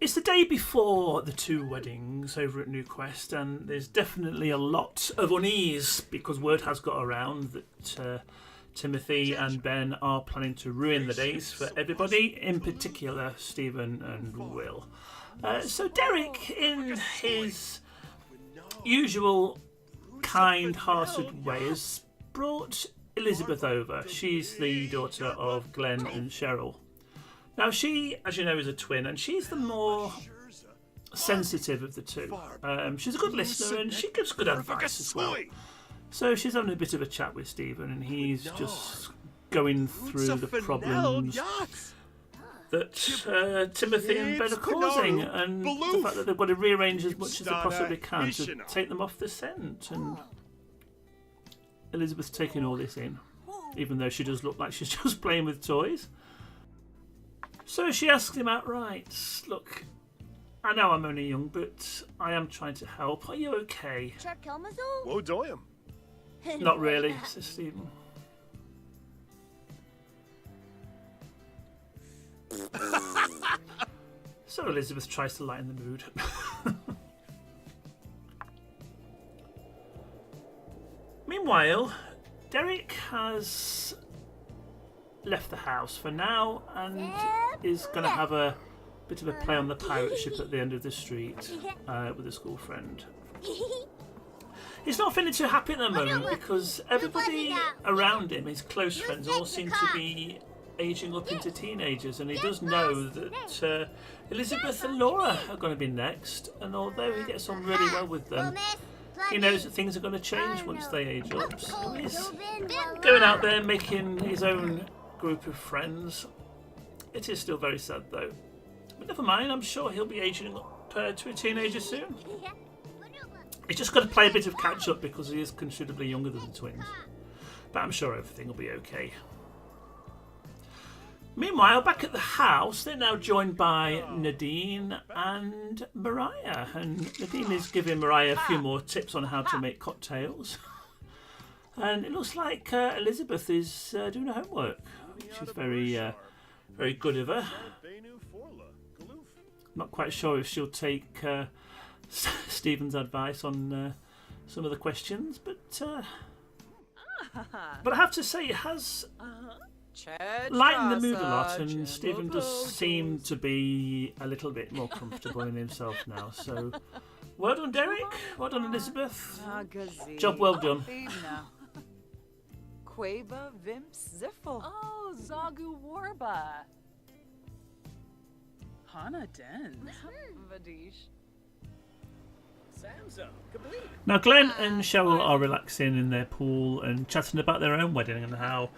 It's the day before the two weddings over at Newquest, and there's definitely a lot of unease because word has got around that Timothy and Ben are planning to ruin the days for everybody, in particular Stephen and Will. So Derek, in his usual kind-hearted way, has brought Elizabeth over. She's the daughter of Glenn and Cheryl. Now she, as you know, is a twin, and she's the more sensitive of the two. She's a good listener and she gives good advice as well. So she's having a bit of a chat with Stephen, and he's just going through the problems that Timothy and Ben are causing, and the fact that they've got to rearrange as much as they possibly can to take them off the scent. And Elizabeth's taking all this in, even though she does look like she's just playing with toys. So she asks him outright, look, I know I'm only young, but I am trying to help. Are you okay? Not really, says Stephen. So Elizabeth tries to lighten the mood. Meanwhile, Derek has left the house for now and is going to have a bit of a play on the pirate ship at the end of the street with a school friend. He's not feeling too happy at the moment because everybody around him, his close friends, all seem to be aging up into teenagers, and he does know that Elizabeth and Laura are going to be next, and although he gets on really well with them, he knows that things are going to change once they age up. So he's going out there making his own group of friends. It is still very sad though, but never mind, I'm sure he'll be aging up to a teenager soon. He's just got to play a bit of catch up because he is considerably younger than the twins, but I'm sure everything will be okay. Meanwhile, back at the house, they're now joined by Nadine and Mariah, and Nadine is giving Mariah a few more tips on how to make cocktails. And it looks like Elizabeth is doing her homework. She's very good of her. Not quite sure if she'll take Stephen's advice on some of the questions, but I have to say it has lightened the mood a lot, and Stephen does seem to be a little bit more comfortable in himself now. So, well done, Derek. Well done, Elizabeth. Job well done. Quaba Vimps Ziffel. Oh, Zagu Warba. Hana Den. Vadish. Now, Glenn and Cheryl are relaxing in their pool and chatting about their own wedding and how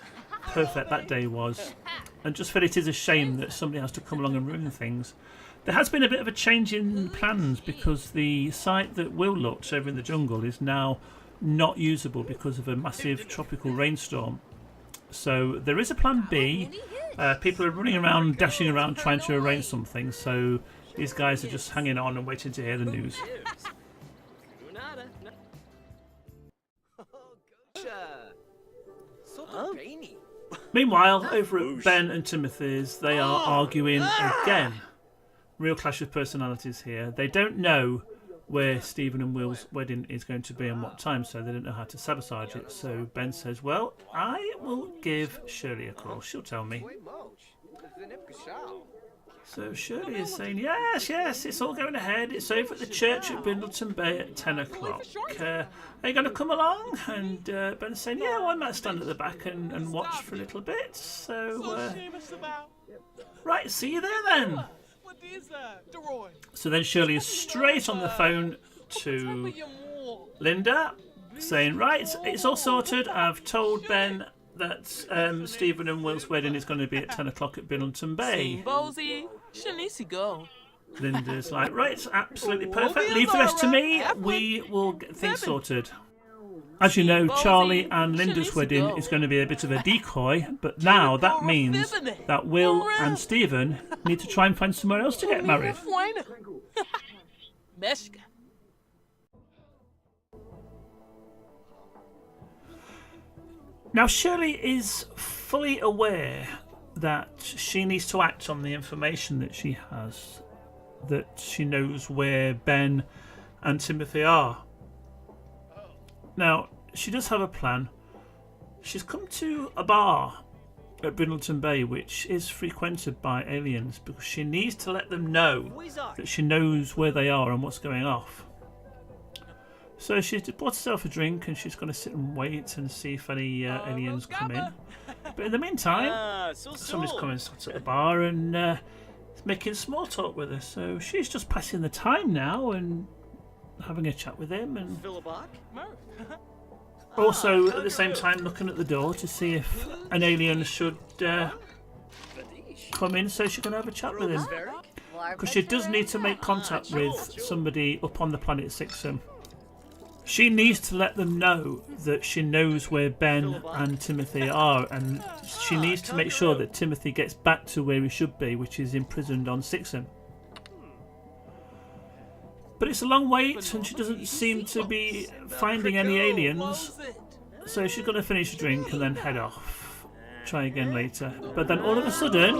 perfect that day was, and just feel it is a shame that somebody has to come along and ruin things. There has been a bit of a change in plans because the site that Will looked over in the jungle is now not usable because of a massive tropical rainstorm. So there is a plan B. People are running around, dashing around trying to arrange something, so these guys are just hanging on and waiting to hear the news. Meanwhile, over at Ben and Timothy's, they are arguing again. Real clash of personalities here. They don't know where Stephen and Will's wedding is going to be and what time, so they don't know how to sabotage it. So Ben says, well, I will give Shirley a call. She'll tell me. So Shirley is saying, yes, it's all going ahead. It's over at the church at Brindleton Bay at 10 o'clock. Are you going to come along? And Ben's saying, yeah, well, I might stand at the back and watch for a little bit. So, right, see you there then. So then Shirley is straight on the phone to Linda, saying, right, it's all sorted. I've told Ben that Stephen and Will's wedding is going to be at 10 o'clock at Brindleton Bay. Linda's like, right, it's absolutely perfect. Leave the rest to me. We will get things sorted. As you know, Charlie and Linda's wedding is going to be a bit of a decoy, but now that means that Will and Stephen need to try and find somewhere else to get married. Now, Shirley is fully aware that she needs to act on the information that she has. that she knows where Ben and Timothy are. Now, she does have a plan. She's come to a bar at Brindleton Bay, which is frequented by aliens, because she needs to let them know that she knows where they are and what's going off. So she's bought herself a drink and she's going to sit and wait and see if any aliens come in. But in the meantime, somebody's come and sat at the bar and is making small talk with her. So she's just passing the time now and having a chat with him, and also at the same time looking at the door to see if an alien should come in so she can have a chat with him. Because she does need to make contact with somebody up on the planet Sixum. She needs to let them know that she knows where Ben and Timothy are, and she needs to make sure that Timothy gets back to where he should be, which is imprisoned on Sixum. But it's a long wait and she doesn't seem to be finding any aliens, so she's going to finish a drink and then head off. Try again later. But then all of a sudden,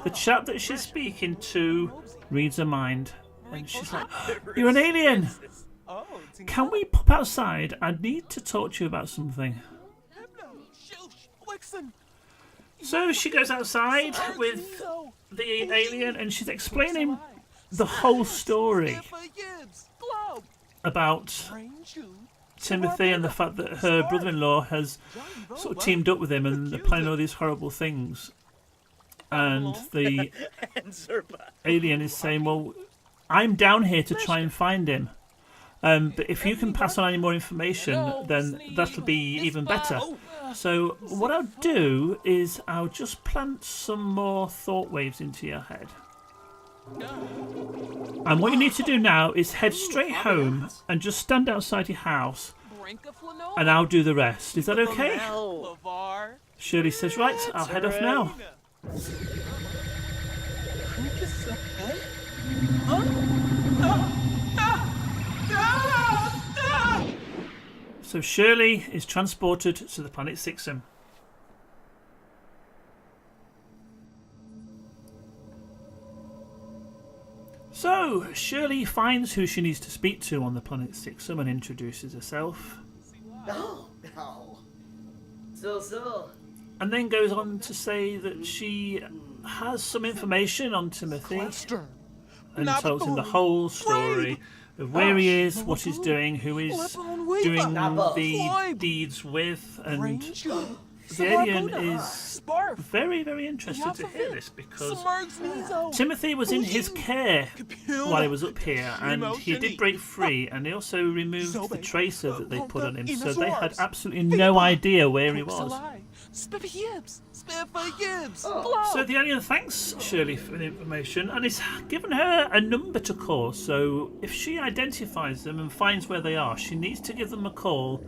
the chap that she's speaking to reads her mind, and she's like, "You're an alien! Can we pop outside? I need to talk to you about something." So she goes outside with the alien and she's explaining the whole story about Timothy and the fact that her brother-in-law has sort of teamed up with him and they're planning all these horrible things. And the alien is saying, "Well, I'm down here to try and find him. But if you can pass on any more information, then that'll be even better. So what I'll do is I'll just plant some more thought waves into your head. And what you need to do now is head straight home and just stand outside your house, and I'll do the rest. Is that okay?" Shirley says, "Right, I'll head off now." So Shirley is transported to the planet Sixum. So Shirley finds who she needs to speak to on the planet Sixum and introduces herself. And then goes on to say that she has some information on Timothy and tells him the whole story of where he is, what he's doing, who he's doing the deeds with, and the alien is very, very interested to hear this because Timothy was in his care while he was up here, and he did break free, and he also removed the tracer that they put on him, so they had absolutely no idea where he was. So the alien thanks Shirley for the information and has given her a number to call, so if she identifies them and finds where they are, she needs to give them a call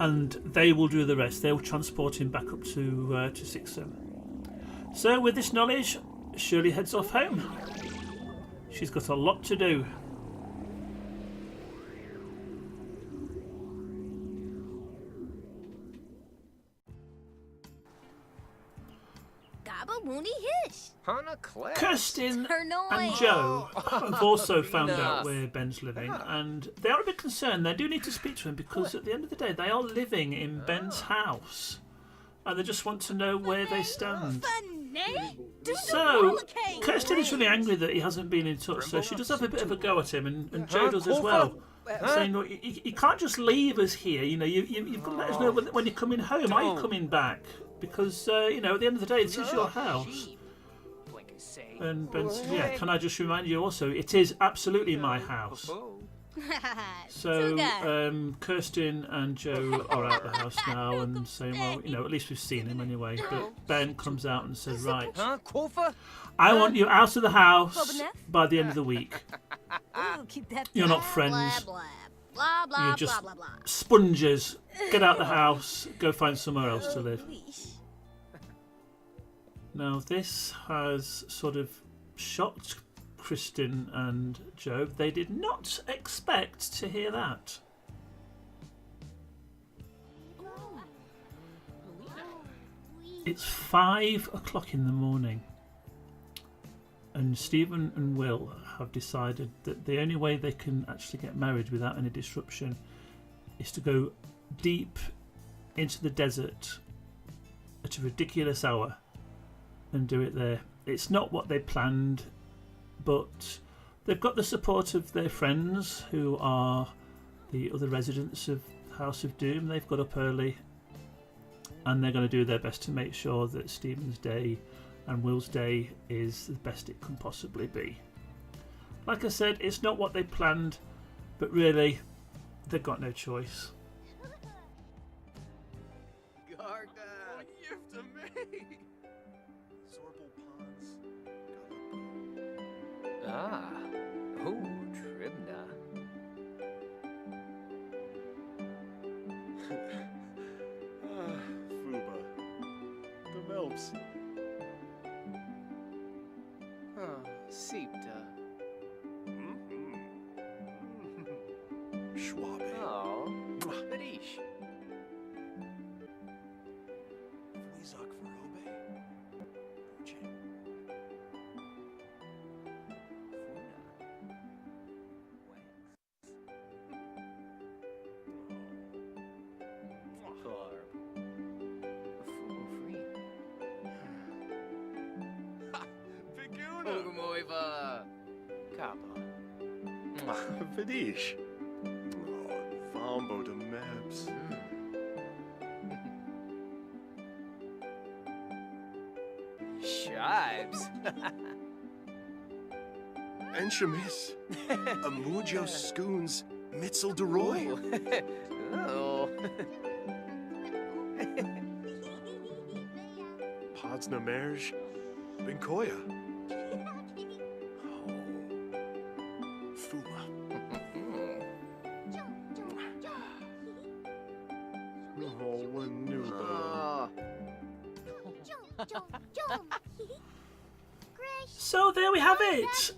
and they will do the rest. They will transport him back up to Sixum. So with this knowledge, Shirley heads off home. She's got a lot to do. Kirsten and Joe have also found out where Ben's living, and they are a bit concerned. They do need to speak to him because at the end of the day they are living in Ben's house and they just want to know where they stand. So Kirsten is really angry that he hasn't been in touch, so she does have a bit of a go at him, and Joe does as well, saying, "Look, you can't just leave us here, you know, you've got to let us know when you're coming home. Are you coming back? Because, you know, at the end of the day, this is your house." And Ben says, "Yeah, can I just remind you also, it is absolutely my house." So Kirsten and Joe are out of the house now and saying, "Well, you know, at least we've seen him anyway." But Ben comes out and says, "Right, I want you out of the house by the end of the week. You're not friends. You're just sponges. Get out the house, go find somewhere else to live." Now this has sort of shocked Kristen and Joe. They did not expect to hear that. It's 5 o'clock in the morning and Stephen and Will have decided that the only way they can actually get married without any disruption is to go deep into the desert at a ridiculous hour and do it there. It's not what they planned, but they've got the support of their friends who are the other residents of House of Doom. They've got up early and they're going to do their best to make sure that Stephen's day and Will's day is the best it can possibly be. Like I said, it's not what they planned, but really, they've got no choice. Ah, oh, Tribna. Fuba. The Melps. Septa. Schwabe. Oh, Badish. Fleazok Verobe. Buche. Viguna. Ogumoiva. Kappa. Vidish. Oh, Vombo de Mebs. Shibes. Enshamis. Amujo Scoons. Mitzel de Roy. Oh. Podsna Merge. Binkoya. Fuma. Oh, Wanuba. So there we have it.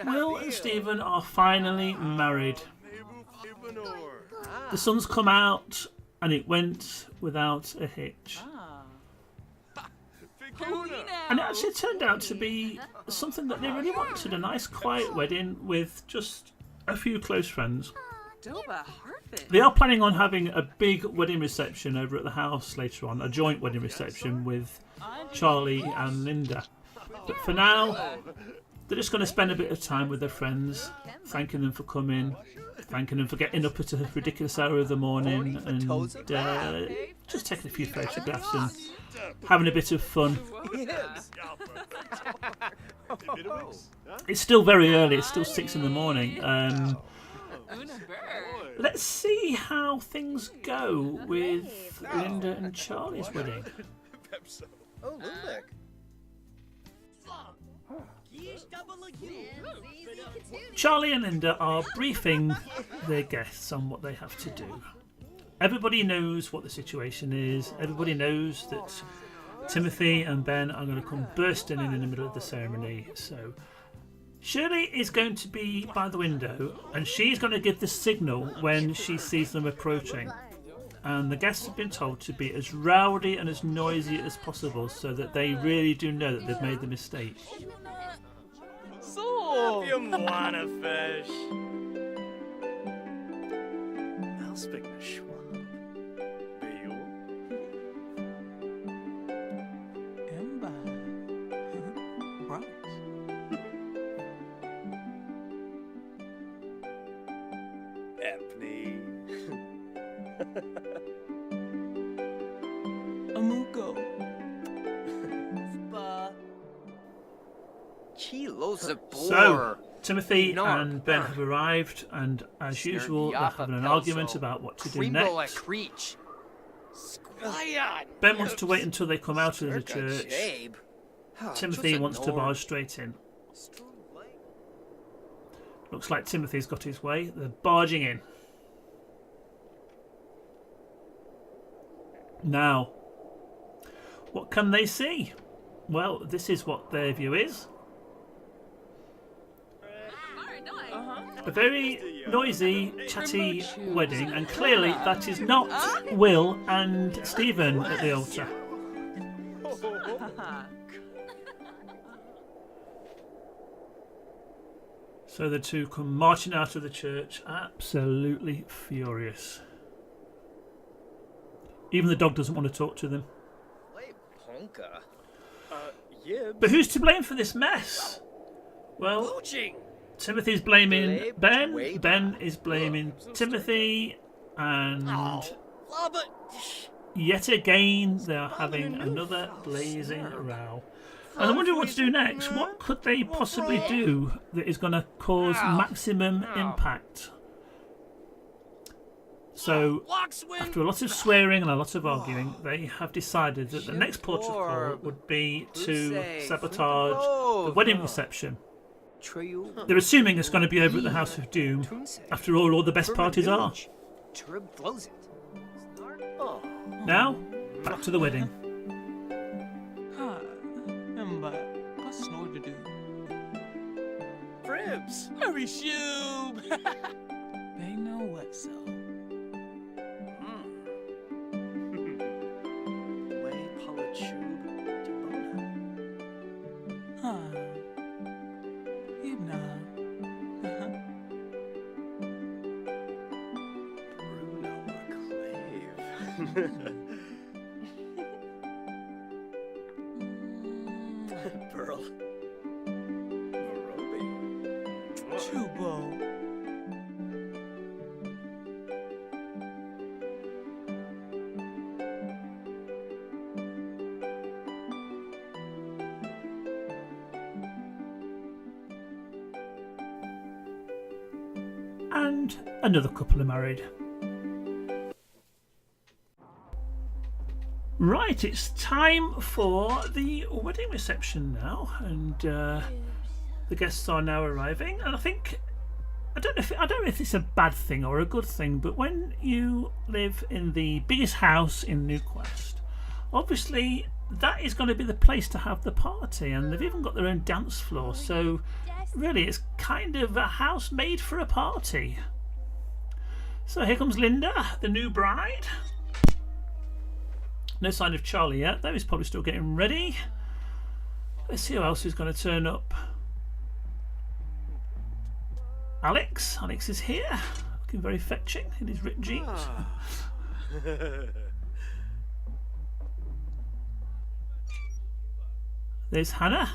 Will and Stephen are finally married. The sun's come out and it went without a hitch. And it actually turned out to be something that they really wanted, a nice quiet wedding with just a few close friends. Doba Harfit. They are planning on having a big wedding reception over at the house later on, a joint wedding reception with Charlie and Linda. But for now, they're just going to spend a bit of time with their friends, thanking them for coming, thanking them for getting up at a ridiculous hour of the morning, and just taking a few photographs and having a bit of fun. It's still very early, it's still 6 in the morning. Let's see how things go with Linda and Charlie's wedding. Oh, Lulick. Charlie and Linda are briefing their guests on what they have to do. Everybody knows what the situation is. Everybody knows that Timothy and Ben are going to come bursting in the middle of the ceremony. So Shirley is going to be by the window and she's going to give the signal when she sees them approaching. And the guests have been told to be as rowdy and as noisy as possible so that they really do know that they've made the mistake. So, You mwana fish. Elspig na schwab. Beel. Emba. Bronx. Epney. Amuko. Kilos of So, Timothy and Ben have arrived, and as usual, they're having an argument about what to do next. Creech. Ben wants to wait until they come out of the church. Timothy wants to barge straight in. Looks like Timothy's got his way. They're barging in. Now, what can they see? Well, this is what their view is. A very noisy, chatty wedding, and clearly that is not Will and Stephen at the altar. So the two come marching out of the church, absolutely furious. Even the dog doesn't want to talk to them. Play Ponka. Yibs. But who's to blame for this mess? Well, Mooching. Timothy's blaming Blame Ben. Dwayne. Ben is blaming Timothy. And Love it. yet again, they're having another blazing row. And I'm wondering what to do next. What could they possibly do that is going to cause maximum impact? So, after a lot of swearing and a lot of arguing, they have decided that the next port of call would be to sabotage the wedding reception. They're assuming it's going to be over at the House of Doom. After all the best parties are. Now, back to the wedding. Ha, Emba, what's snow to do? Fribs. Hurry, shoob! They know what's up. Way Palachube Dibona. Ha, Ibna. Bruno McClave. Pearl. Marobi. Chubo. And another couple are married. Right, it's time for the wedding reception now, and the guests are now arriving. And I don't know if it's a bad thing or a good thing, but when you live in the biggest house in Newquest, obviously that is going to be the place to have the party, and they've even got their own dance floor. So really, it's kind of a house made for a party. So here comes Linda, the new bride. No sign of Charlie yet, though. He's probably still getting ready. Let's see who else is going to turn up. Alex. Alex is here, looking very fetching in his ripped jeans. There's Hannah.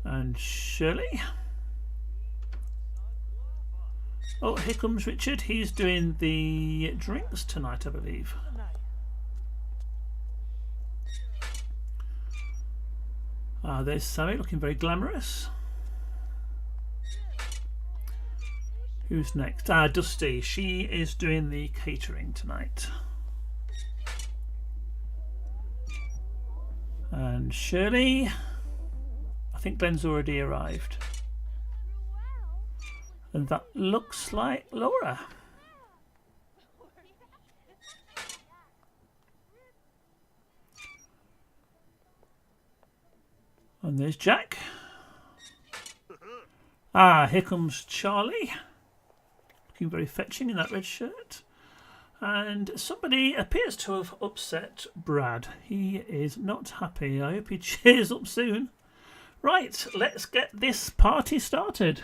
And Shirley. Oh, here comes Richard. He's doing the drinks tonight, I believe. There's Sammy, looking very glamorous. Who's next? Dusty. She is doing the catering tonight. And Shirley. I think Ben's already arrived. And that looks like Laura. And there's Jack. Here comes Charlie. Looking very fetching in that red shirt. And somebody appears to have upset Brad. He is not happy. I hope he cheers up soon. Right, let's get this party started.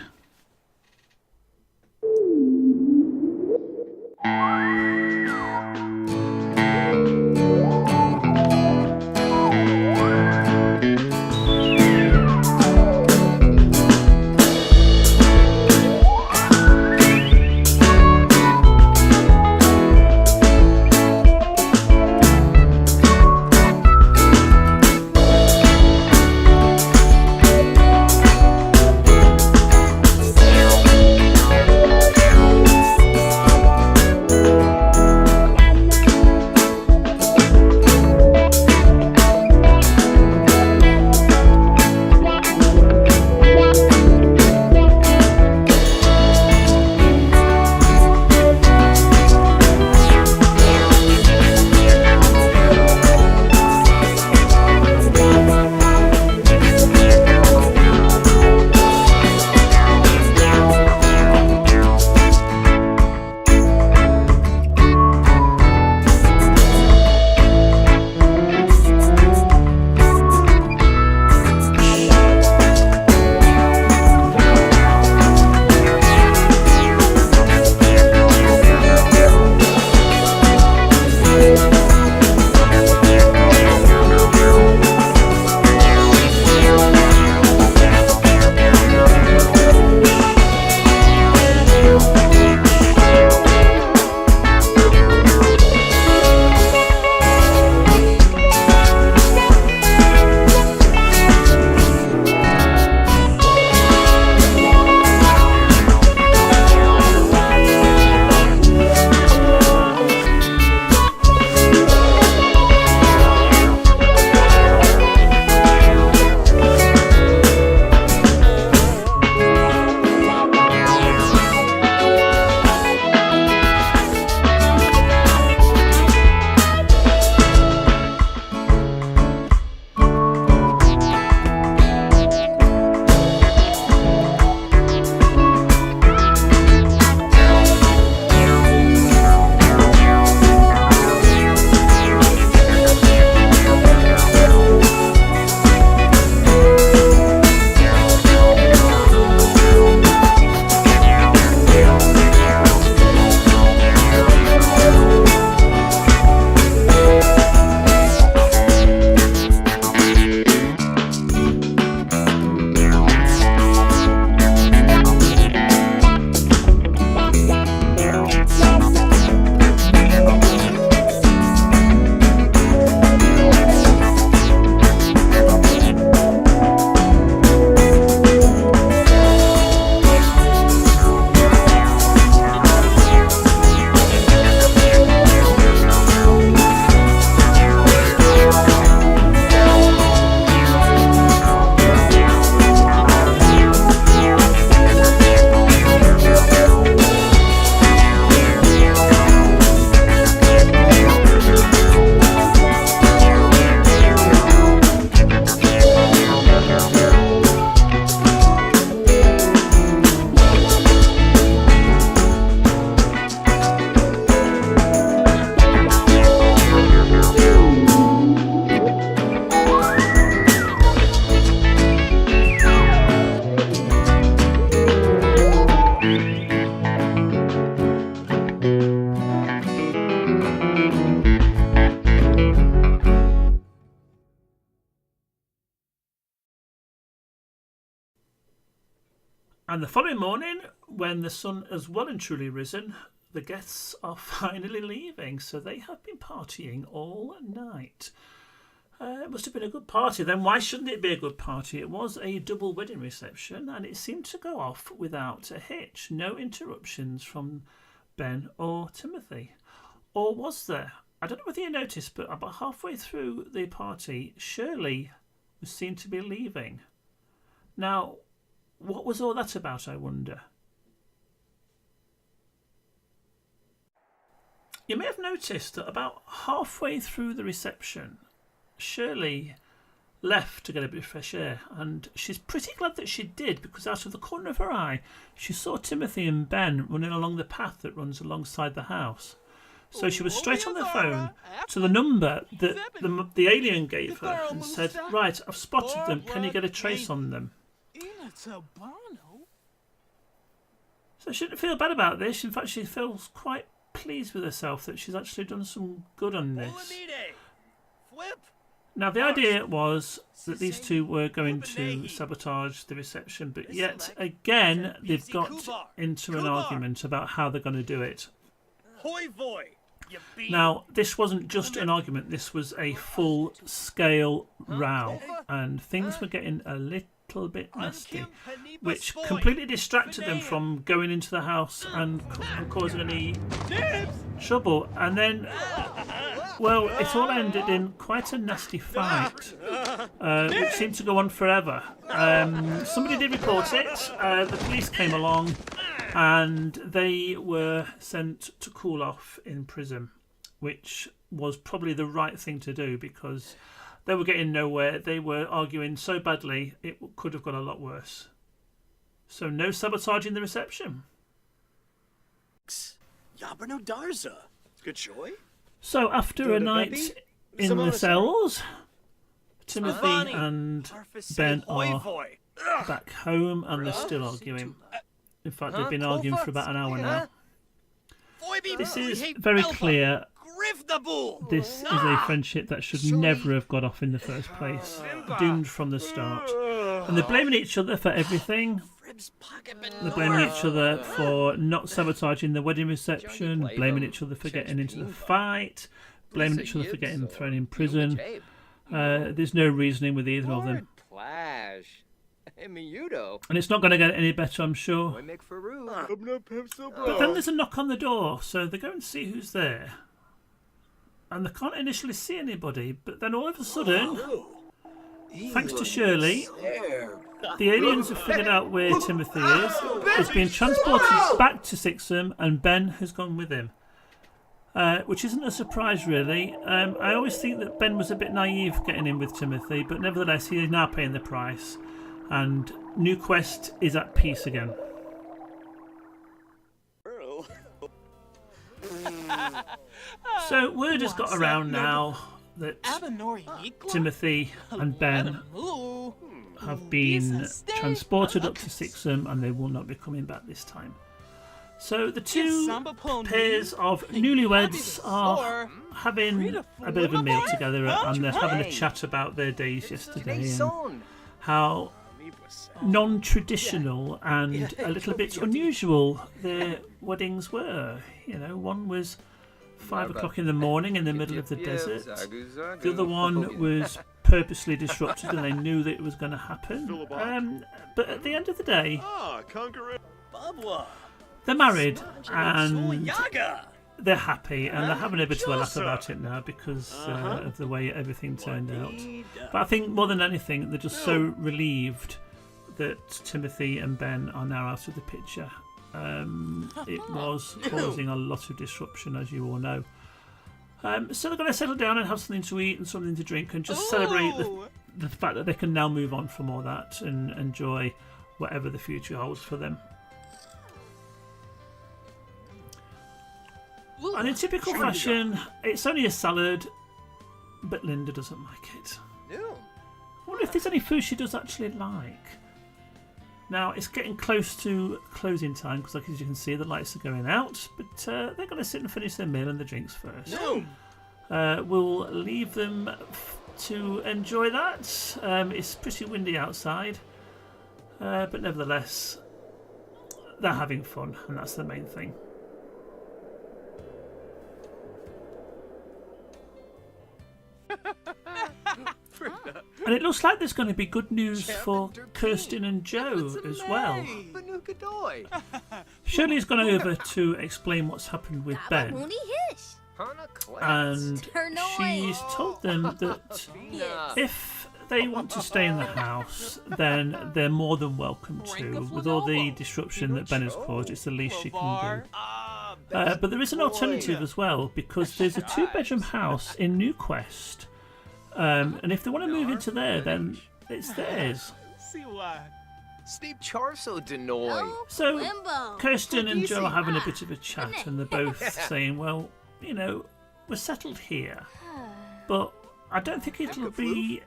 And the following morning, when the sun has well and truly risen, the guests are finally leaving. So they have been partying all night. It must have been a good party then. Why shouldn't it be a good party? It was a double wedding reception and it seemed to go off without a hitch. No interruptions from Ben or Timothy. Or was there? I don't know whether you noticed, but about halfway through the party, Shirley was seen to be leaving. Now, what was all that about, I wonder? You may have noticed that about halfway through the reception, Shirley left to get a bit of fresh air, and she's pretty glad that she did, because out of the corner of her eye she saw Timothy and Ben running along the path that runs alongside the house. So she was straight on the phone to the number that the alien gave her and said, "Right, I've spotted them, can you get a trace on them?" So she didn't feel bad about this. In fact, she feels quite pleased with herself that she's actually done some good on this. Now, the idea was that these two were going to sabotage the reception, but yet again, they've got into an argument about how they're going to do it. Now, this wasn't just an argument, this was a full-scale row, and things were getting a little bit nasty, which completely distracted them from going into the house and causing any trouble. And then, well, it all ended in quite a nasty fight, which seemed to go on forever. Somebody did report it, the police came along, and they were sent to cool off in prison, which was probably the right thing to do because they were getting nowhere. They were arguing so badly it could have got a lot worse. So no sabotaging the reception. Yabrano Darza. Good joy. So after a night in the cells, Timothy and Ben are back home and they're still arguing. In fact, they've been arguing for about an hour now. This is very clear. This is a friendship that should never have got off in the first place. Doomed from the start. And they're blaming each other for everything. They're blaming each other for not sabotaging the wedding reception, blaming each other for getting into the fight, blaming each other for getting thrown in prison. There's no reasoning with either of them. And it's not going to get any better, I'm sure. But then there's a knock on the door, so they go and see who's there. And they can't initially see anybody, but then all of a sudden, thanks to Shirley, the aliens have figured out where Timothy is. He's been transported back to Sixham, and Ben has gone with him. Which isn't a surprise, really. I always think that Ben was a bit naive getting in with Timothy, but nevertheless, he is now paying the price. And Newquest is at peace again. So word has got around now that Timothy and Ben have been transported up to Sixham and they will not be coming back this time. So the two pairs of newlyweds are having a bit of a meal together and they're having a chat about their days yesterday and how non-traditional and a little bit unusual their weddings were. You know, one was 5 o'clock in the morning in the middle of the desert. The other one was purposely disrupted and they knew that it was going to happen. But at the end of the day, they're married and they're happy and they're having a bit of a laugh about it now because of the way everything turned out. But I think more than anything, they're just so relieved that Timothy and Ben are now out of the picture. It was causing a lot of disruption, as you all know. So they're going to settle down and have something to eat and something to drink and just celebrate the fact that they can now move on from all that and enjoy whatever the future holds for them. And in typical fashion, it's only a salad, but Linda doesn't like it. I wonder if there's any food she does actually like. Now, it's getting close to closing time because, like, as you can see, the lights are going out. But they're going to sit and finish their meal and the drinks first. We'll leave them to enjoy that. It's pretty windy outside. But nevertheless, they're having fun, and that's the main thing. And it looks like there's going to be good news for Kirsten and Joe as well. Shirley's gone over to explain what's happened with Ben, and she's told them that if they want to stay in the house, then they're more than welcome to. With all the disruption that Ben has caused, it's the least she can do. But there is an alternative as well, because there's a 2-bedroom house in Newquest. And if they want to move into there, then it's theirs. So Kirsten and Joe are having a bit of a chat, and they're both saying, well, you know, we're settled here, but I don't think it'll be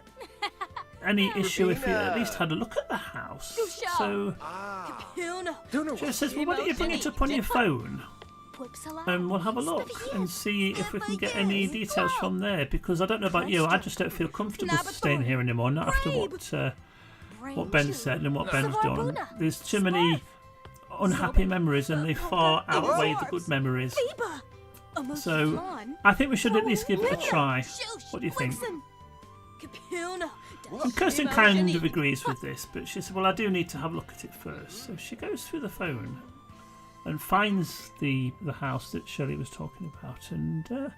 any issue if you at least had a look at the house. So Joe says, well, why don't you bring it up on your phone? And we'll have a look and see if we can get any details from there, because I don't know about you, I just don't feel comfortable staying here anymore, not after what Ben said and what Ben's done. There's too many unhappy memories, and they far outweigh the good memories. So I think we should at least give it a try. What do you think? And Kirsten kind of agrees with this, but she said, well, I do need to have a look at it first. So she goes through the phone and finds the house that Shirley was talking about, and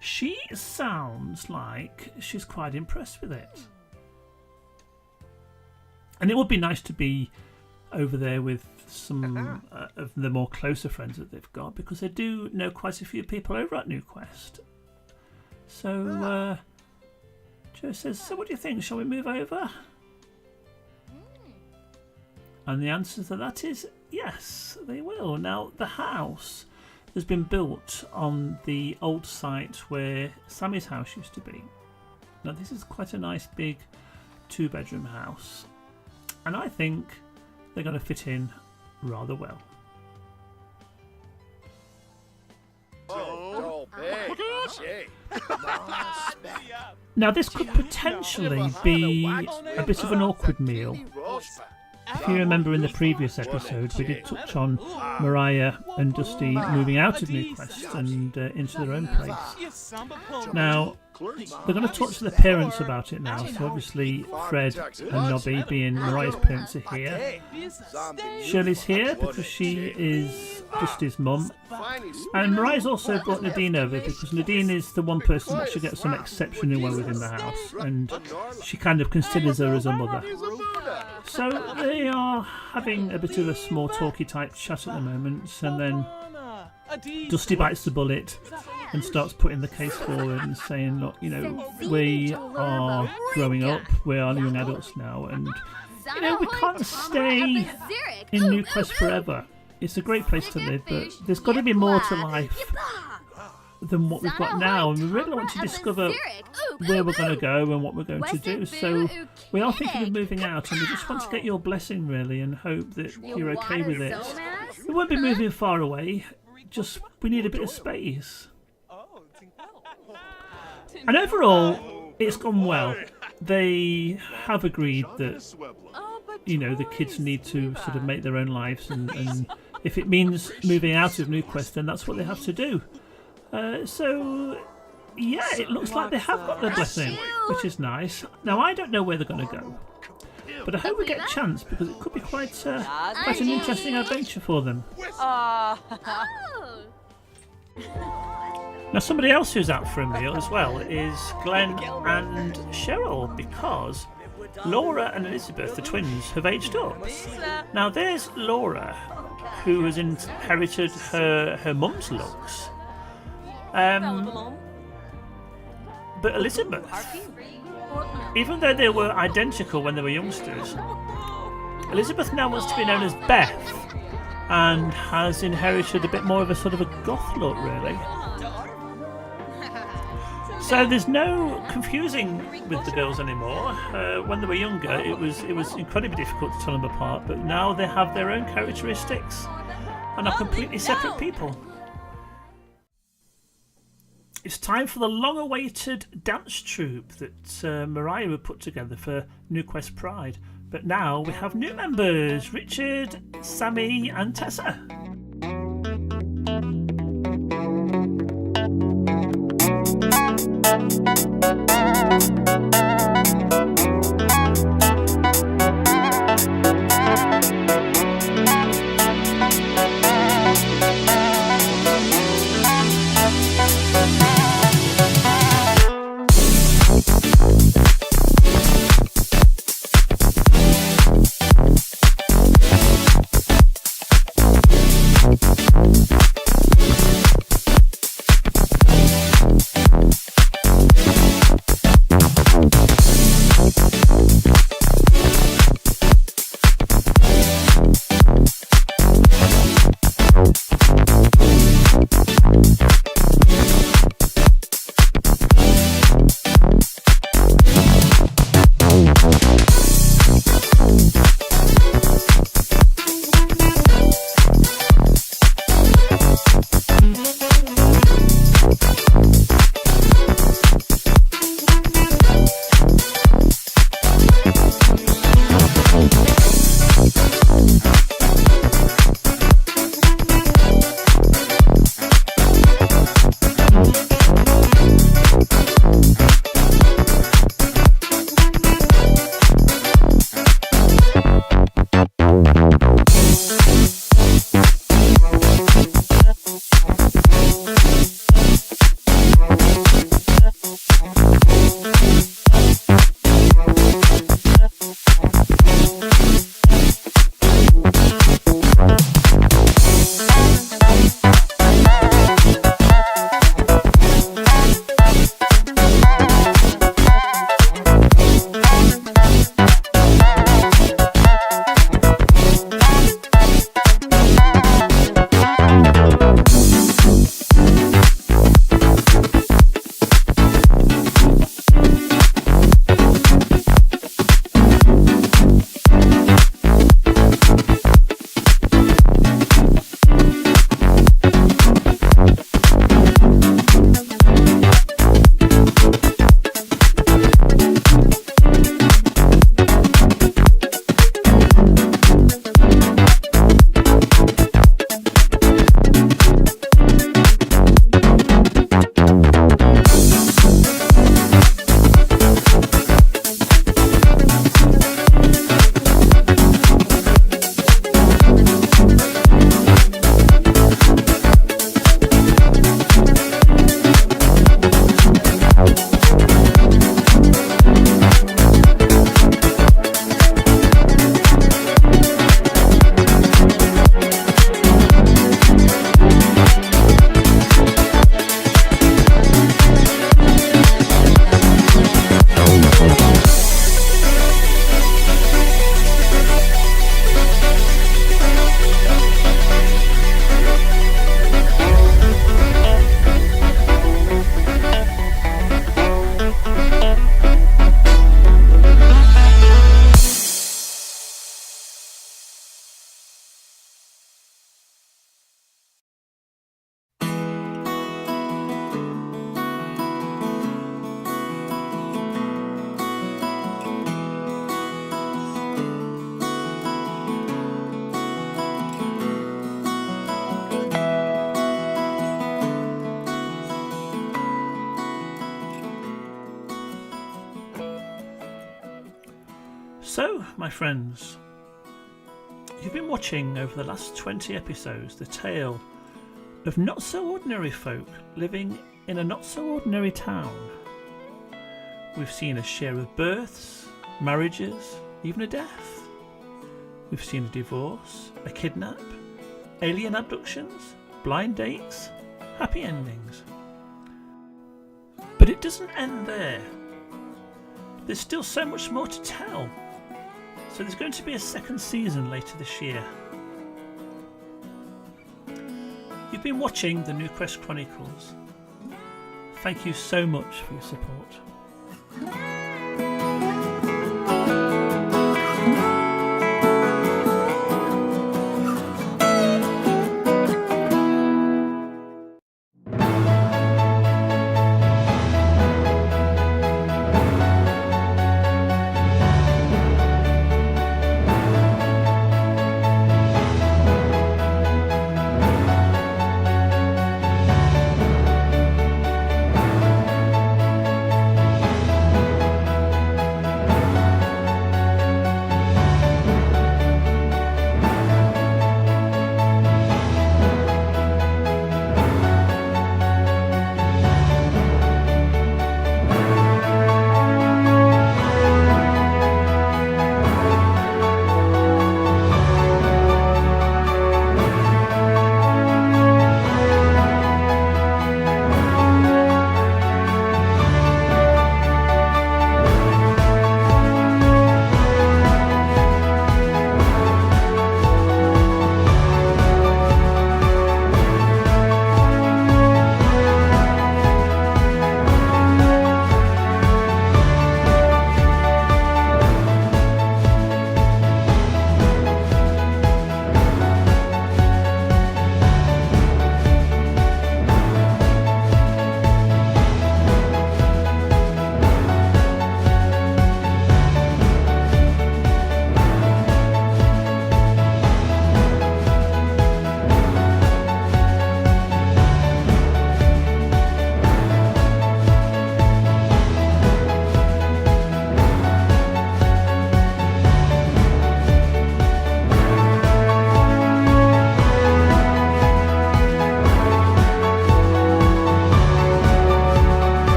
she sounds like she's quite impressed with it. And it would be nice to be over there with some of the more closer friends that they've got, because they do know quite a few people over at Newquest. So Joe says, so what do you think? Shall we move over? And the answer to that is yes, they will. Now, the house has been built on the old site where Sammy's house used to be. Now, this is quite a nice big 2-bedroom house, and I think they're going to fit in rather well. Now, this could potentially be a bit of an awkward meal. If you remember in the previous episode, we did touch on Mariah and Dusty moving out of Newquest and into their own place. Now, they're going to talk to the parents about it now, so obviously Fred and Nobby, being Mariah's parents, are here. Shirley's here because she is Dusty's mum. And Mariah's also brought Nadine over because Nadine is the one person that she gets some exceptionally well within the house, and she kind of considers her as a mother. So they are having a bit of a small talky type chat at the moment, and then Dusty bites the bullet and starts putting the case forward and saying, look, you know, we are growing up, we are young adults now, and, you know, we can't stay in Newquest forever. It's a great place to live, but there's got to be more to life than what we've got now, and we really want to discover where we're going to go and what we're going to do. So we are thinking of moving out, and we just want to get your blessing, really, and hope that you're okay with it. We won't be moving far away, just we need a bit of space. And overall, it's gone well. They have agreed that, you know, the kids need to sort of make their own lives, and if it means moving out of Newquest, then that's what they have to do. So, yeah, it looks like they have got their blessing, which is nice. Now, I don't know where they're going to go, but I hope we get a chance, because it could be quite an interesting adventure for them. Now, somebody else who's out for a meal as well is Glenn and Cheryl, because Laura and Elizabeth, the twins, have aged up. Now, there's Laura, who has inherited her mum's looks. But Elizabeth, even though they were identical when they were youngsters, Elizabeth now wants to be known as Beth and has inherited a bit more of a sort of a goth look, really. So there's no confusing with the girls anymore. When they were younger, it was incredibly difficult to tell them apart, but now they have their own characteristics and are completely separate people. It's time for the long-awaited dance troupe that Mariah had put together for Newquest Pride. But now we have new members, Richard, Sammy and Tessa. So, my friends, you've been watching over the last 20 episodes the tale of not so ordinary folk living in a not so ordinary town. We've seen a share of births, marriages, even a death. We've seen a divorce, a kidnap, alien abductions, blind dates, happy endings. But it doesn't end there. There's still so much more to tell. So there's going to be a second season later this year. You've been watching the Newquest Chronicles. Thank you so much for your support.